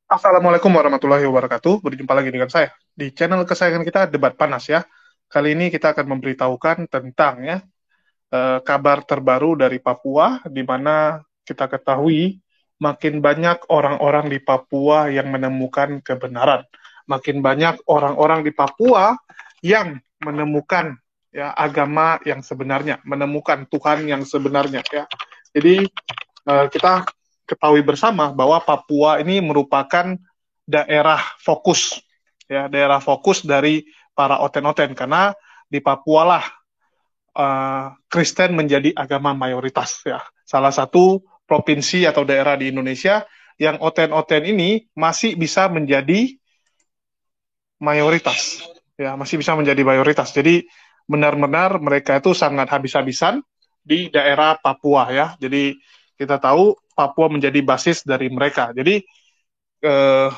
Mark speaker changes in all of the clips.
Speaker 1: Assalamualaikum warahmatullahi wabarakatuh. Berjumpa lagi dengan saya di channel kesayangan kita, Debat Panas ya. Kali ini kita akan memberitahukan tentang kabar terbaru dari Papua, di mana kita ketahui makin banyak orang-orang di Papua yang menemukan kebenaran. Makin banyak orang-orang di Papua yang menemukan ya agama yang sebenarnya, menemukan Tuhan yang sebenarnya ya. Jadi kita ketahui bersama bahwa Papua ini merupakan daerah fokus ya, daerah fokus dari para oten-oten karena di Papua lah Kristen menjadi agama mayoritas ya. Salah satu provinsi atau daerah di Indonesia yang oten-oten ini masih bisa menjadi mayoritas ya, masih bisa menjadi mayoritas. Jadi benar-benar mereka itu sangat habis-habisan di daerah Papua ya. Jadi kita tahu Papua menjadi basis dari mereka. Jadi eh,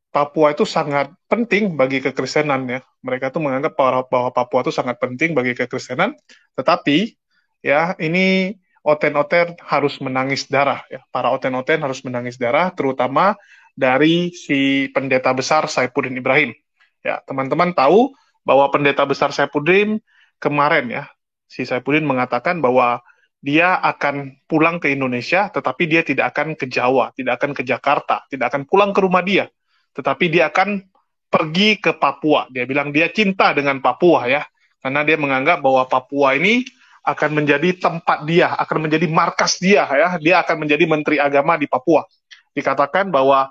Speaker 1: Papua itu sangat penting bagi kekristenan ya. Mereka tuh menganggap bahwa Papua itu sangat penting bagi kekristenan, tetapi ya ini oten-oten harus menangis darah ya. Para oten-oten harus menangis darah terutama dari si pendeta besar Saifuddin Ibrahim. Ya, teman-teman tahu bahwa pendeta besar Saifuddin kemarin ya, si Saifuddin mengatakan bahwa dia akan pulang ke Indonesia, tetapi dia tidak akan ke Jawa, tidak akan ke Jakarta, tidak akan pulang ke rumah dia, tetapi dia akan pergi ke Papua. Dia bilang dia cinta dengan Papua ya, karena dia menganggap bahwa Papua ini akan menjadi tempat dia, akan menjadi markas dia ya, dia akan menjadi menteri agama di Papua. Dikatakan bahwa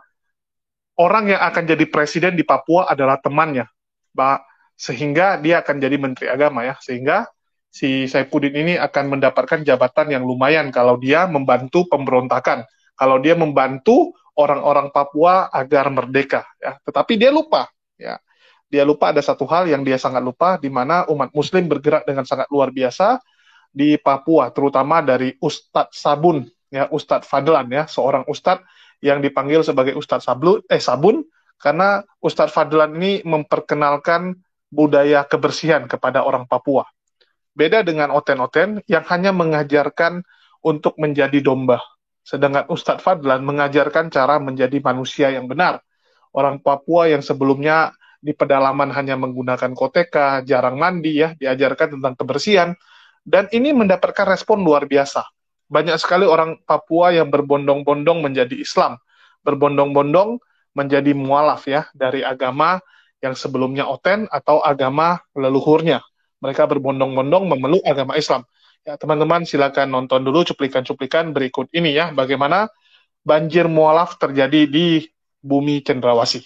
Speaker 1: orang yang akan jadi presiden di Papua adalah temannya, sehingga dia akan jadi menteri agama ya, sehingga si Saifuddin ini akan mendapatkan jabatan yang lumayan kalau dia membantu pemberontakan, kalau dia membantu orang-orang Papua agar merdeka ya. Tetapi dia lupa ya. Dia lupa ada satu hal yang dia sangat lupa, di mana umat muslim bergerak dengan sangat luar biasa di Papua, terutama dari Ustadz Sabun ya, Ustadz Fadlan ya, seorang ustadz yang dipanggil sebagai Sabun karena Ustadz Fadlan ini memperkenalkan budaya kebersihan kepada orang Papua. Beda dengan oten-oten yang hanya mengajarkan untuk menjadi domba. Sedangkan Ustadz Fadlan mengajarkan cara menjadi manusia yang benar. Orang Papua yang sebelumnya di pedalaman hanya menggunakan koteka, jarang mandi ya, diajarkan tentang kebersihan. Dan ini mendapatkan respon luar biasa. Banyak sekali orang Papua yang berbondong-bondong menjadi Islam, berbondong-bondong menjadi mualaf ya dari agama yang sebelumnya oten atau agama leluhurnya. Mereka berbondong-bondong memeluk agama Islam. Ya, teman-teman silakan nonton dulu cuplikan-cuplikan berikut ini ya, bagaimana banjir mualaf terjadi di bumi Cendrawasih.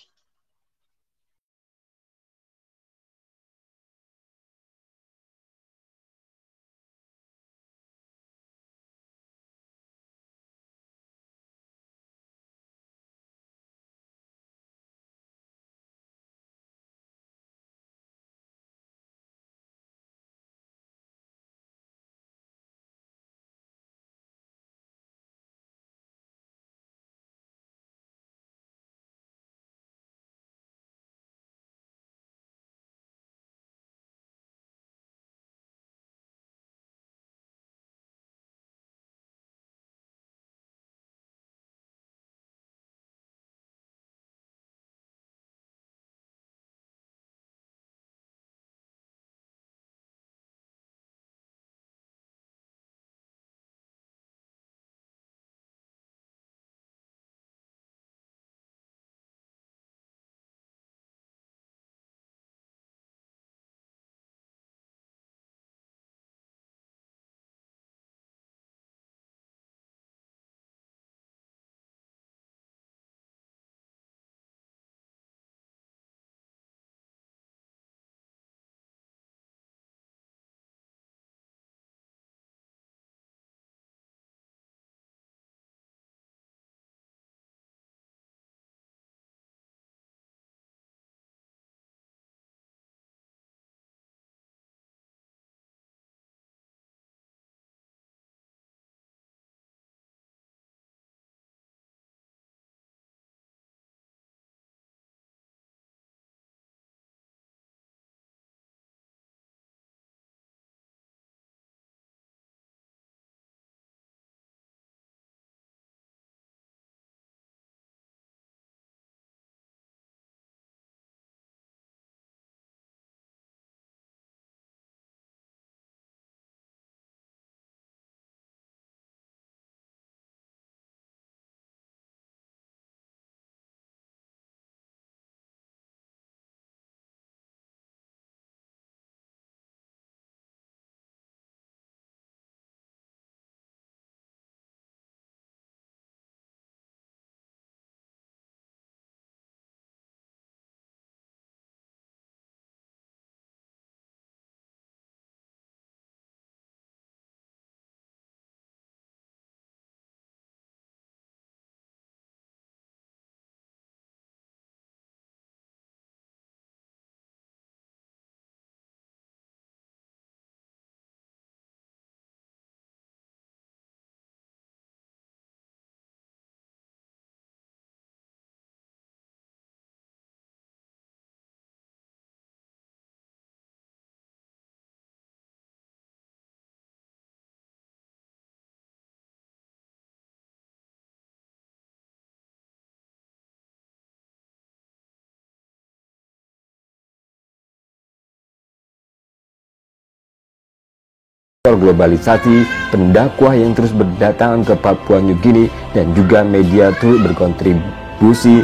Speaker 2: globalisasi, pendakwah yang terus berdatangan ke Papua New Guinea, dan juga media turut berkontribusi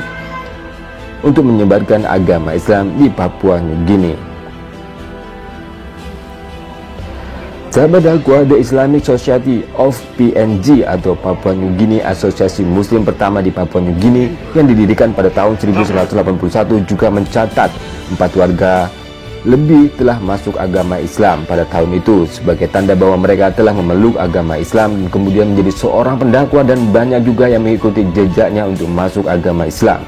Speaker 2: untuk menyebarkan agama Islam di Papua New Guinea. Sahabat dakwah, The Islamic Society of PNG atau Papua New Guinea, asosiasi muslim pertama di Papua New Guinea yang didirikan pada tahun 1981, juga mencatat 4 warga lebih telah masuk agama Islam pada tahun itu sebagai tanda bahwa mereka telah memeluk agama Islam dan kemudian menjadi seorang pendakwah, dan banyak juga yang mengikuti jejaknya untuk masuk agama Islam.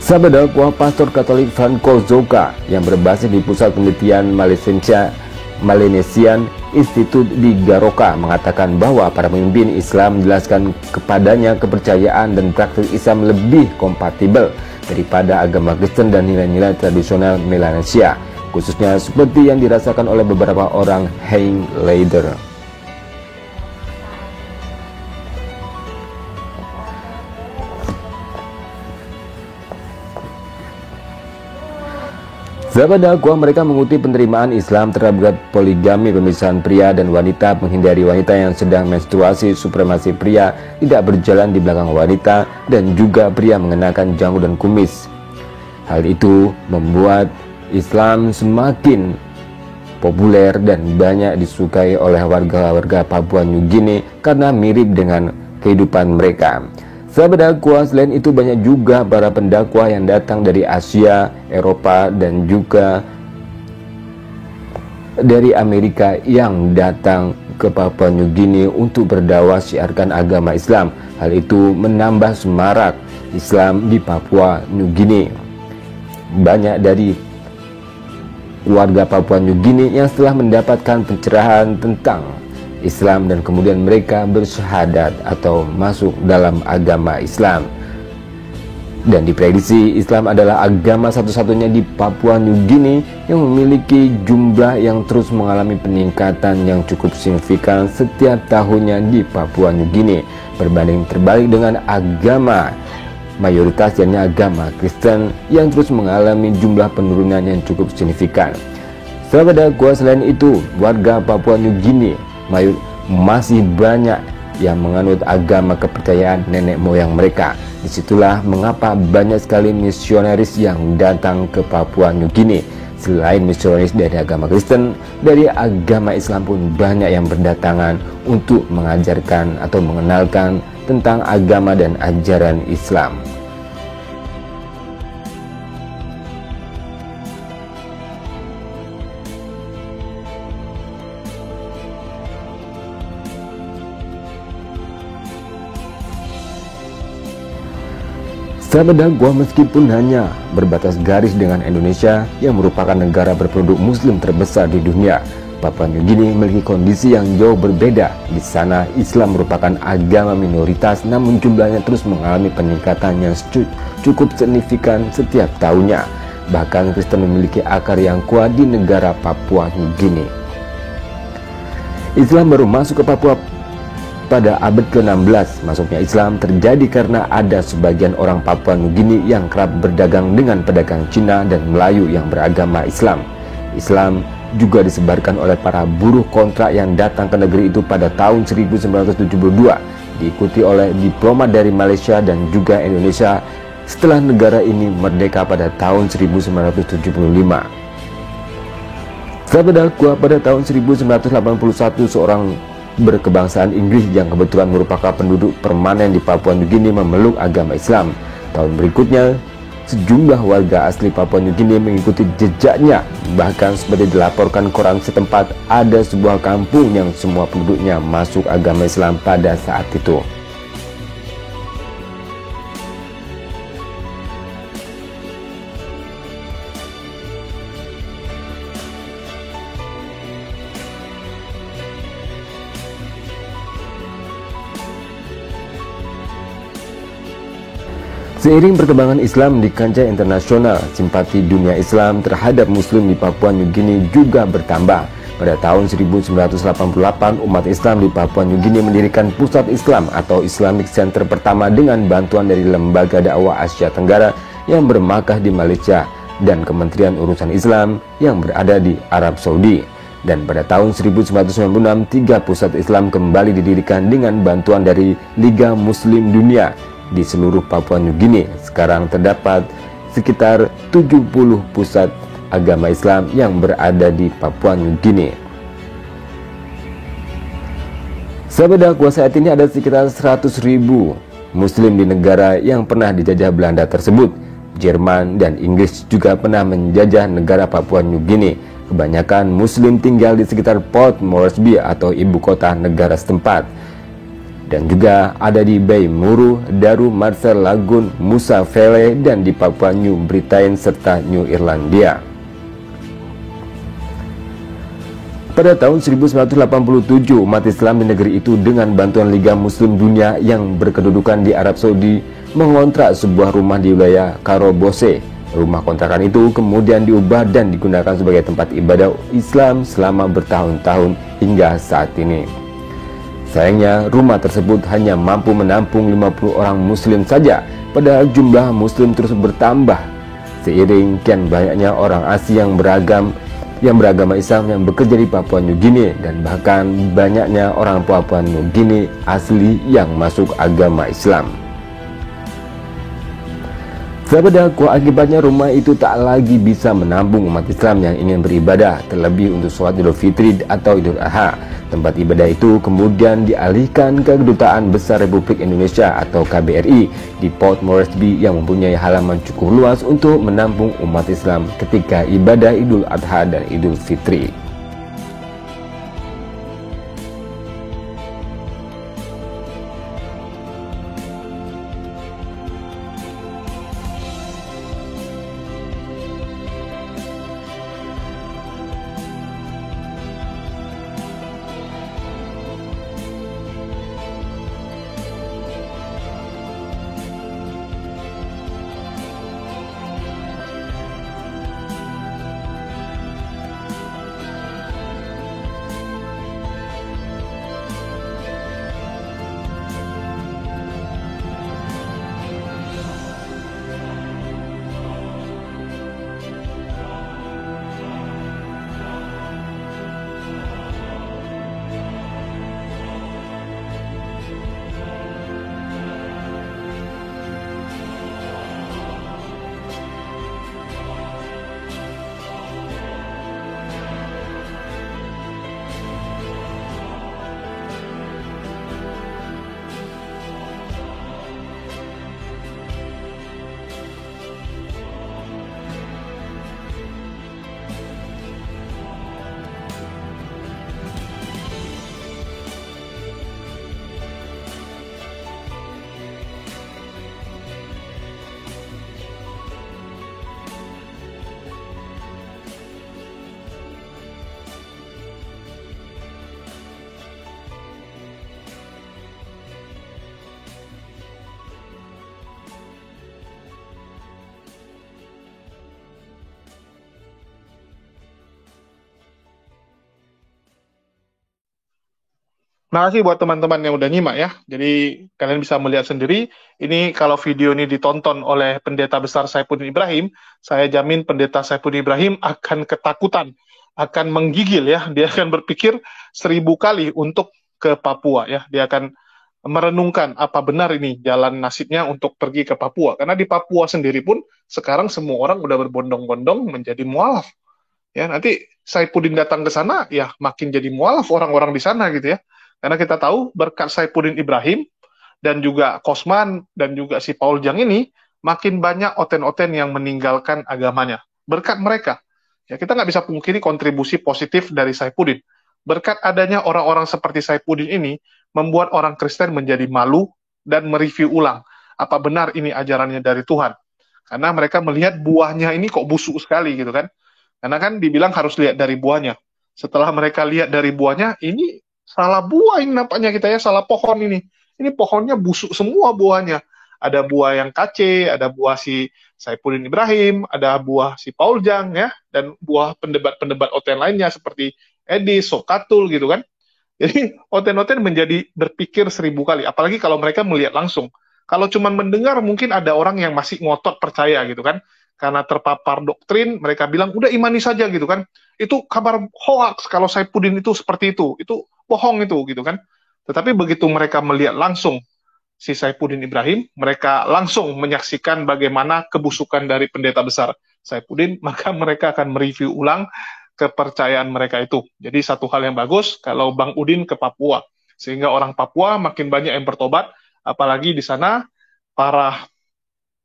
Speaker 2: Sahabat dakwah, Pastor Katolik Franco Zoka yang berbasis di Pusat Penelitian Malaysian Institute di Garoka mengatakan bahwa para pemimpin Islam menjelaskan kepadanya kepercayaan dan praktik Islam lebih kompatibel daripada agama Kristen dan nilai-nilai tradisional Melanesia, khususnya seperti yang dirasakan oleh beberapa orang Hein Leider. Sahabat dakwah, mereka mengutip penerimaan Islam terhadap poligami, pemisahan pria dan wanita, menghindari wanita yang sedang menstruasi, supremasi pria, tidak berjalan di belakang wanita, dan juga pria mengenakan janggut dan kumis. Hal itu membuat Islam semakin populer dan banyak disukai oleh warga-warga Papua New Guinea karena mirip dengan kehidupan mereka. Sahabat dakwah, selain itu banyak juga para pendakwah yang datang dari Asia, Eropa, dan juga dari Amerika yang datang ke Papua New Guinea untuk berdakwah syiarkan agama Islam. Hal itu menambah semarak Islam di Papua New Guinea. Banyak dari warga Papua New Guinea yang setelah mendapatkan pencerahan tentang Islam dan kemudian mereka bersyahadat atau masuk dalam agama Islam. Dan diprediksi Islam adalah agama satu-satunya di Papua New Guinea yang memiliki jumlah yang terus mengalami peningkatan yang cukup signifikan setiap tahunnya di Papua New Guinea, berbanding terbalik dengan agama mayoritas, yakni agama Kristen, yang terus mengalami jumlah penurunan yang cukup signifikan. Sahabat dakwah, selain itu warga Papua New Guinea masih banyak yang menganut agama kepercayaan nenek moyang mereka. Disitulah mengapa banyak sekali misionaris yang datang ke Papua New Guinea. Selain misionaris dari agama Kristen, dari agama Islam pun banyak yang berdatangan untuk mengajarkan atau mengenalkan tentang agama dan ajaran Islam. Sahabat dakwah, meskipun hanya berbatas garis dengan Indonesia yang merupakan negara berpenduduk muslim terbesar di dunia, Papua New Guinea memiliki kondisi yang jauh berbeda. Di sana Islam merupakan agama minoritas, namun jumlahnya terus mengalami peningkatan yang cukup signifikan setiap tahunnya. Bahkan Kristen memiliki akar yang kuat di negara Papua New Guinea. Islam baru masuk ke Papua pada abad ke-16. Masuknya Islam terjadi karena ada sebagian orang Papua New Guinea yang kerap berdagang dengan pedagang Cina dan Melayu yang beragama Islam. Islam juga disebarkan oleh para buruh kontrak yang datang ke negeri itu pada tahun 1972, diikuti oleh diplomat dari Malaysia dan juga Indonesia setelah negara ini merdeka pada tahun 1975. Sahabat dakwah, pada tahun 1981 seorang berkebangsaan Inggris yang kebetulan merupakan penduduk permanen di Papua New Guinea memeluk agama Islam. Tahun berikutnya, sejumlah warga asli Papua New Guinea mengikuti jejaknya. Bahkan seperti dilaporkan koran setempat, ada sebuah kampung yang semua penduduknya masuk agama Islam pada saat itu. Seiring perkembangan Islam di kancah internasional, simpati dunia Islam terhadap Muslim di Papua New Guinea juga bertambah. Pada tahun 1988, umat Islam di Papua New Guinea mendirikan Pusat Islam atau Islamic Center pertama dengan bantuan dari Lembaga Dakwah Asia Tenggara yang bermarkas di Malaysia dan Kementerian Urusan Islam yang berada di Arab Saudi. Dan pada tahun 1996, 3 pusat Islam kembali didirikan dengan bantuan dari Liga Muslim Dunia di seluruh Papua Nugini. Sekarang terdapat sekitar 70 pusat agama Islam yang berada di Papua Nugini. Sahabat dakwah, saat ini ada sekitar 100.000 Muslim di negara yang pernah dijajah Belanda tersebut. Jerman dan Inggris juga pernah menjajah negara Papua Nugini. Kebanyakan Muslim tinggal di sekitar Port Moresby atau ibu kota negara setempat, dan juga ada di Bay Muru, Daru, Marshall Lagoon, Musa Valley, dan di Papua New Britain serta New Irlandia. Pada tahun 1987, umat Islam di negeri itu dengan bantuan Liga Muslim Dunia yang berkedudukan di Arab Saudi mengontrak sebuah rumah di wilayah Karobose. Rumah kontrakan itu kemudian diubah dan digunakan sebagai tempat ibadah Islam selama bertahun-tahun hingga saat ini. Sayangnya, rumah tersebut hanya mampu menampung 50 orang Muslim saja, padahal jumlah Muslim terus bertambah seiring kian banyaknya orang asing yang beragama Islam yang bekerja di Papua Nugini, dan bahkan banyaknya orang Papua Nugini asli yang masuk agama Islam. Sahabat dakwah, akibatnya rumah itu tak lagi bisa menampung umat Islam yang ingin beribadah, terlebih untuk sholat Idul Fitri atau Idul Adha. Tempat ibadah itu kemudian dialihkan ke Kedutaan Besar Republik Indonesia atau KBRI di Port Moresby yang mempunyai halaman cukup luas untuk menampung umat Islam ketika ibadah Idul Adha dan Idul Fitri.
Speaker 1: Nah, kasih buat teman-teman yang udah nyimak ya. Jadi kalian bisa melihat sendiri, ini kalau video ini ditonton oleh pendeta besar Saifuddin Ibrahim, saya jamin pendeta Saifuddin Ibrahim akan ketakutan, akan menggigil ya. Dia akan berpikir 1000 kali untuk ke Papua ya. Dia akan merenungkan apa benar ini jalan nasibnya untuk pergi ke Papua. Karena di Papua sendiri pun sekarang semua orang udah berbondong-bondong menjadi mualaf. Ya, nanti Saifuddin datang ke sana ya makin jadi mualaf orang-orang di sana gitu ya. Karena kita tahu berkat Saifuddin Ibrahim dan juga Kosman dan juga si Paul Jang ini, makin banyak oten-oten yang meninggalkan agamanya. Berkat mereka. Ya, kita nggak bisa pungkiri kontribusi positif dari Saifuddin. Berkat adanya orang-orang seperti Saifuddin ini, membuat orang Kristen menjadi malu dan mereview ulang. Apa benar ini ajarannya dari Tuhan? Karena mereka melihat buahnya ini kok busuk sekali gitu kan. Karena kan dibilang harus lihat dari buahnya. Setelah mereka lihat dari buahnya, ini salah buah ini nampaknya kita ya, salah pohon ini. Ini pohonnya busuk semua buahnya. Ada buah yang kace, ada buah si Saifuddin Ibrahim, ada buah si Paul Jang ya, dan buah pendebat-pendebat oten lainnya seperti Edi, Sokatul gitu kan. Jadi oten-oten menjadi berpikir 1000 kali, apalagi kalau mereka melihat langsung. Kalau cuma mendengar mungkin ada orang yang masih ngotot percaya gitu kan. karena terpapar doktrin, mereka bilang udah imani saja gitu kan. Itu kabar hoax kalau Saifuddin itu seperti itu bohong itu gitu kan. Tetapi begitu mereka melihat langsung si Saifuddin Ibrahim, mereka langsung menyaksikan bagaimana kebusukan dari pendeta besar Saifuddin, maka mereka akan mereview ulang kepercayaan mereka itu. Jadi satu hal yang bagus kalau Bang Udin ke Papua, sehingga orang Papua makin banyak yang bertobat, apalagi di sana para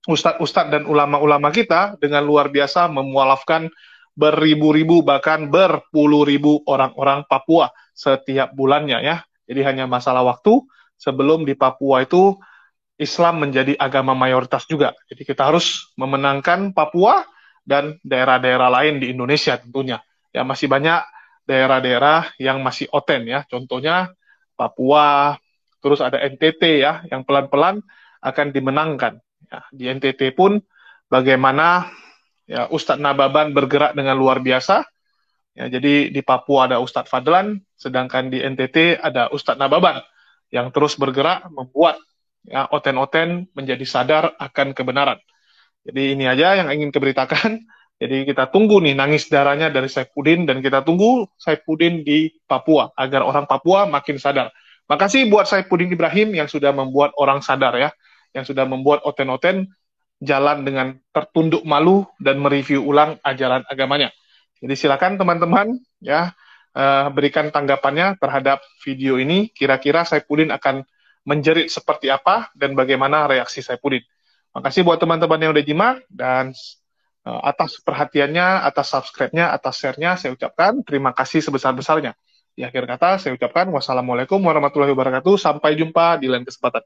Speaker 1: ustadz-ustadz dan ulama-ulama kita dengan luar biasa memualafkan beribu-ribu bahkan berpuluh ribu orang-orang Papua setiap bulannya ya. Jadi hanya masalah waktu sebelum di Papua itu Islam menjadi agama mayoritas juga. Jadi kita harus memenangkan Papua dan daerah-daerah lain di Indonesia tentunya. Ya masih banyak daerah-daerah yang masih oten ya. Contohnya Papua, terus ada NTT ya yang pelan-pelan akan dimenangkan. Ya, di NTT pun bagaimana ya Ustadz Nababan bergerak dengan luar biasa. Ya, jadi di Papua ada Ustadz Fadlan, sedangkan di NTT ada Ustadz Nababan yang terus bergerak membuat ya, oten-oten menjadi sadar akan kebenaran. Jadi ini aja yang ingin keberitakan. Jadi kita tunggu nih nangis darahnya dari Saifuddin dan kita tunggu Saifuddin di Papua agar orang Papua makin sadar. Makasih buat Saifuddin Ibrahim yang sudah membuat orang sadar ya, yang sudah membuat oten-oten jalan dengan tertunduk malu dan mereview ulang ajaran agamanya. Jadi silakan teman-teman ya berikan tanggapannya terhadap video ini. Kira-kira Saifuddin akan menjerit seperti apa dan bagaimana reaksi Saifuddin. Makasih buat teman-teman yang udah nyimak dan atas perhatiannya, atas subscribe-nya, atas share-nya saya ucapkan terima kasih sebesar-besarnya. Di akhir kata saya ucapkan wassalamualaikum warahmatullahi wabarakatuh. Sampai jumpa di lain kesempatan.